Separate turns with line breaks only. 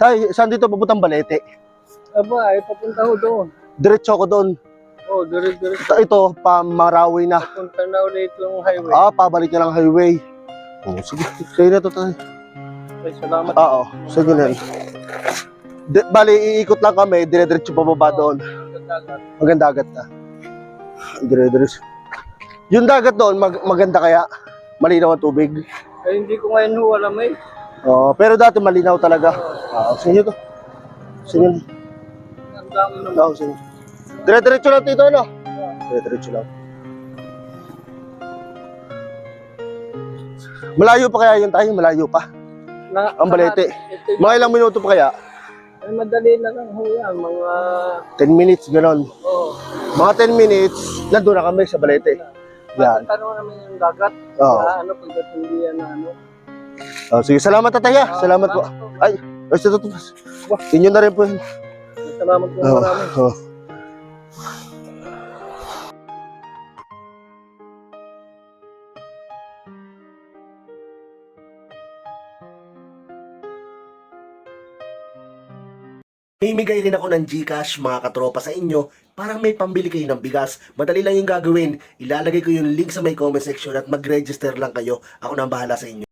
Tay, saan dito papuntang Balete?
Aba, ay papunta ho doon.
Diretso ako doon.
Oh, dire-dire.
Ito, pa Marawi na.
Papunta na ulit yung highway.
Pabalik na lang highway. Oh, sige, kayo na to, tay.
Ay, salamat.
Oo, sige na. Bali, iikot lang kami, dire-diretso pababa doon. Maganda dagat na. Dire-diretso. Yung dagat doon, maganda kaya? Malinaw ang tubig?
Ay, hindi ko ngayon ho alam eh.
Pero dati malinaw talaga. Sige to. Sige.
Ang dami naman.
Sige. Dire-diretso lang dito, ano? Dire-diretso lang. Malayo pa kaya yun tayo? Malayo pa. Ang Balete. Mga ilang minuto pa kaya?
Ay, madali na lang ho yan. Mga...
10 minutes, gano'n.
Oh.
Mga 10 minutes, nandun na kami sa Balete. Yan.
Tanong naman yung dagat.
Oo.
Ano, pagkat hindi yan na ano.
Sige, salamat tatay ha. Salamat po. Ay, ito. Inyo na rin po yun.
Salamat po marami.
Mimigay rin ako ng GCash mga katropa sa inyo para may pambili kayo ng bigas. Madali lang yung gagawin. Ilalagay ko yung link sa may comment section at mag-register lang kayo. Ako na ang bahala sa inyo.